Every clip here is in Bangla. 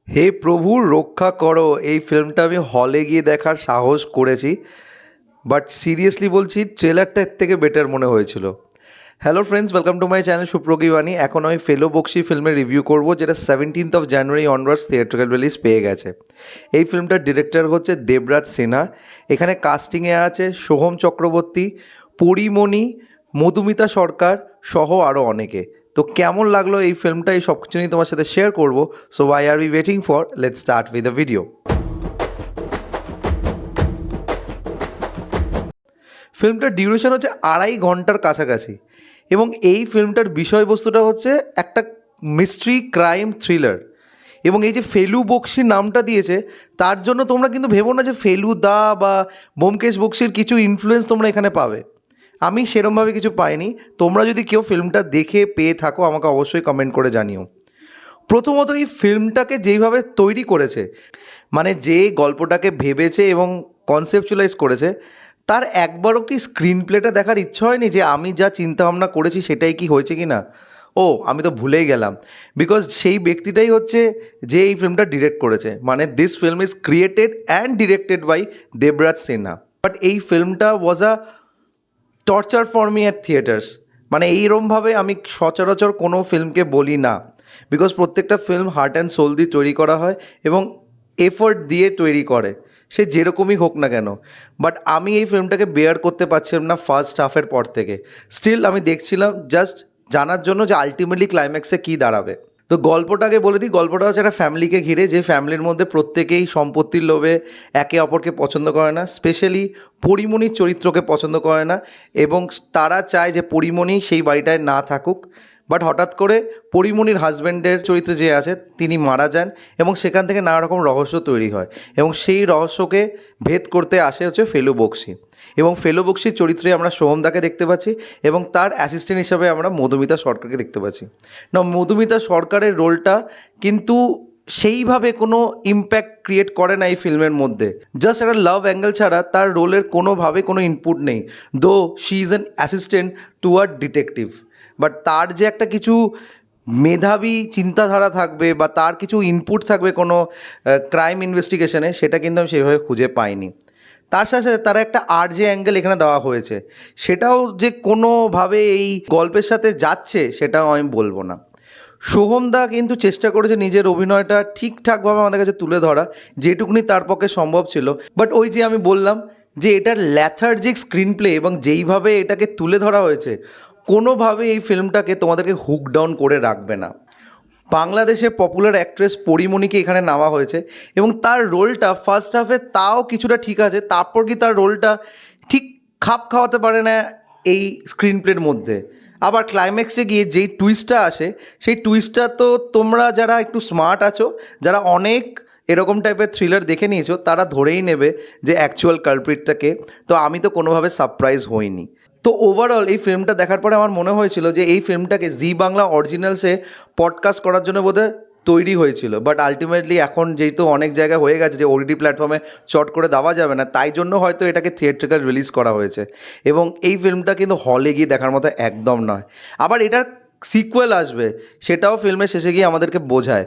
হে প্রভু রক্ষা করো, এই ফিল্মটা আমি হলে গিয়ে দেখার সাহস করেছি, বাট সিরিয়াসলি বলছি ট্রেলারটা এর থেকে বেটার মনে হয়েছিল। Hello friends, welcome to my channel Suprogibani. এখন আমি ফেলো বক্সি ফিল্মের রিভিউ করব, যেটা 17th of January onwards theatrical release পেয়ে গেছে। এই ফিল্মটার ডিরেক্টর হচ্ছে দেবরাজ সিনহা। এখানে কাস্টিংয়ে আছে সোহম চক্রবর্তী, পরিমণি, মধুমিতা সরকার সহ আরও অনেকে। তো কেমন লাগলো এই ফিল্মটা, এই সব কিছু নিয়ে তোমার সাথে শেয়ার করবো। So why are we waiting for, let's start with the video. ফিল্মটার ডিউরেশন হচ্ছে 2.5 ঘন্টার কাছাকাছি, এবং এই ফিল্মটার বিষয়বস্তুটা হচ্ছে একটা মিস্ট্রি ক্রাইম থ্রিলার। এবং এই যে ফেলু বক্সি নামটা দিয়েছে, তার জন্য তোমরা কিন্তু ভেবো না যে ফেলুদা বা ব্যোমকেশ বক্সির কিছু ইনফ্লুয়েন্স তোমরা এখানে পাবে। আমি সেরমভাবে কিছু পাইনি। তোমরা যদি কেউ ফিল্মটা দেখে পেয়ে থাকো, আমাকে অবশ্যই কমেন্ট করে জানিও। প্রথমত এই ফিল্মটাকে যেইভাবে তৈরি করেছে, মানে যে গল্পটাকে ভেবেছে এবং কনসেপচুয়ালাইজ করেছে, তার একবারও কি স্ক্রিন প্লেটা দেখার ইচ্ছা হয়নি যে আমি যা চিন্তাভাবনা করেছি সেটাই কি হয়েছে কি না? ও, আমি তো ভুলেই গেলাম, বিকজ সেই ব্যক্তিটাই হচ্ছে যে এই ফিল্মটা ডিরেক্ট করেছে। মানে this film is created and directed by Debraj Sinha. But এই ফিল্মটা was a torture for me at theatres. মানে এইরমভাবে আমি সচরাচর কোনো ফিল্মকে বলি না, বিকজ প্রত্যেকটা ফিল্ম হার্ট অ্যান্ড সোল দিয়ে তৈরি করা হয় এবং এফোর্ট দিয়ে তৈরি করে, সে যেরকমই হোক না কেন। বাট আমি এই ফিল্মটাকে বেয়ার করতে পারছিলাম না ফার্স্ট হাফের পর থেকে। স্টিল আমি দেখছিলাম জাস্ট জানার জন্য যে আলটিমেটলি ক্লাইম্যাক্সে কী দাঁড়াবে। তো গল্পটাকে বলে দিই, গল্পটা হচ্ছে একটা ফ্যামিলিকে ঘিরে, যে ফ্যামিলির মধ্যে প্রত্যেকেই সম্পত্তির লোভে একে অপরকে পছন্দ করে না, স্পেশালি পরিমণির চরিত্রকে পছন্দ করে না, এবং তারা চায় যে পরিমণি সেই বাড়িটায় না থাকুক। বাট হঠাৎ করে পরিমণির হাজব্যান্ডের চরিত্রে যে আছে তিনি মারা যান, এবং সেখান থেকে নানা রকম রহস্য তৈরি হয়, এবং সেই রহস্যকে ভেদ করতে আসে হচ্ছে ফেলু বক্সি। এবং ফেলু বক্সির চরিত্রে আমরা সোহমদাকে দেখতে পাচ্ছি, এবং তার অ্যাসিস্ট্যান্ট হিসাবে আমরা মধুমিতা সরকারকে দেখতে পাচ্ছি। না, মধুমিতা সরকারের রোলটা কিন্তু সেইভাবে কোনো ইম্প্যাক্ট ক্রিয়েট করে না এই ফিল্মের মধ্যে। জাস্ট একটা লাভ অ্যাঙ্গেল ছাড়া তার রোলের কোনোভাবে কোনো ইনপুট নেই, though she is an assistant to a detective. But তার যে একটা কিছু মেধাবী চিন্তাধারা থাকবে বা তার কিছু ইনপুট থাকবে কোনো ক্রাইম ইনভেস্টিগেশনে, সেটা কিন্তু আমি সেভাবে খুঁজে পাইনি। তার সাথে সাথে তার একটা যে অ্যাঙ্গেল এখানে দেওয়া হয়েছে, সেটাও যে কোনোভাবে এই গল্পের সাথে যাচ্ছে সেটাও আমি বলবো না। সোহমদা কিন্তু চেষ্টা করেছে নিজের অভিনয়টা ঠিকঠাকভাবে আমাদের কাছে তুলে ধরা, যেটুকুনি তার পক্ষে সম্ভব ছিল। বাট ওই যে আমি বললাম যে এটার ল্যাথার্জিক স্ক্রিন প্লে এবং যেইভাবে এটাকে তুলে ধরা হয়েছে, কোনোভাবে এই ফিল্মটাকে তোমাদেরকে হুক ডাউন করে রাখবে না। বাংলাদেশের পপুলার অ্যাক্ট্রেস পরিমণিকে এখানে নেওয়া হয়েছে, এবং তার রোলটা ফার্স্ট হাফে তাও কিছুটা ঠিক আছে, তারপর কি তার রোলটা ঠিক খাপ খাওয়াতে পারে না এই স্ক্রিন প্লের মধ্যে। আবার ক্লাইম্যাক্সে গিয়ে যেই টুইস্টটা আসে, সেই টুইস্টটা তো তোমরা যারা একটু স্মার্ট আছো, যারা অনেক এরকম টাইপের থ্রিলার দেখে নিয়েছো, তারা ধরেই নেবে যে অ্যাকচুয়াল কালপ্রিটটাকে। তো আমি তো কোনোভাবে সারপ্রাইজ হইনি। তো ওভারঅল এই ফিল্মটা দেখার পরে আমার মনে হয়েছিল যে এই ফিল্মটাকে জি বাংলা অরিজিনালসে পডকাস্ট করার জন্য বোধহয় তৈরি হয়েছিল। বাট আলটিমেটলি এখন যেহেতু অনেক জায়গায় হয়ে গেছে যে ওটিটি প্ল্যাটফর্মে চট করে দেওয়া যাবে না, তাই জন্য হয়তো এটাকে থিয়েট্রিক্যাল রিলিজ করা হয়েছে। এবং এই ফিল্মটা কিন্তু হলে গিয়ে দেখার মতো একদম নয়। আবার এটার সিকুয়েল আসবে, সেটাও ফিল্মের শেষে গিয়ে আমাদেরকে বোঝায়।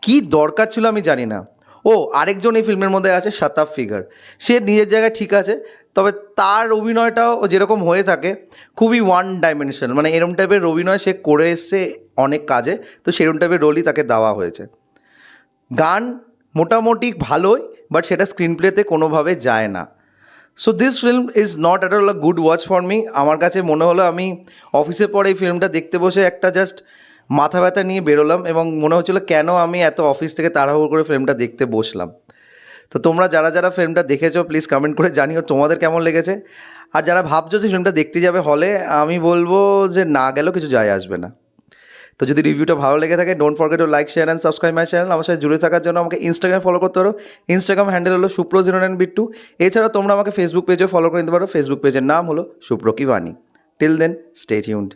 কি দরকার ছিল আমি জানি না। ও, আরেকজন এই ফিল্মের মধ্যে আছে, শাতাব ফিগার। সে নিজের জায়গায় ঠিক আছে, তবে তার অভিনয়টাও যেরকম হয়ে থাকে খুবই ওয়ান ডাইমেনশন, মানে এরম টাইপের অভিনয় সে করে এসছে অনেক কাজে, তো সেরম টাইপের রোলই তাকে দেওয়া হয়েছে। গান মোটামুটি ভালোই, বাট সেটা স্ক্রিন প্লেতে কোনোভাবে যায় না। So this film is not at all a good watch for me. আমার কাছে মনে হলো আমি অফিসের পরে এই ফিল্মটা দেখতে বসে একটা জাস্ট মাথা ব্যথা নিয়ে বেরোলাম, এবং মনে হচ্ছিলো কেন আমি এত অফিস থেকে তাড়াহুড়ো করে ফিল্মটা দেখতে বসলাম। তো তোমরা যারা যারা ফিল্মটা দেখেছো প্লিজ কমেন্ট করে জানিও তোমাদের কেমন লেগেছে। আর যারা ভাবছো যে ফিল্মটা দেখতে যাবে হলে, আমি বলবো যে না গেলেও কিছু যায় আসবে না। তো যদি রিভিউটা ভালো লেগে থাকে, don't forget to like, share and subscribe my channel. আমার সাথে জুড়ে থাকার জন্য আমাকে ইনস্টাগ্রামে ফলো করতে পারো। ইনস্টাগ্রাম হ্যান্ডেল হলো সুপ্রো09বিট্টু। এছাড়া তোমরা আমাকে ফেসবুক পেজেও ফলো করে নিতে পারো। ফেসবুক পেজের নাম হলো Suprokibani. Till then, stay tuned.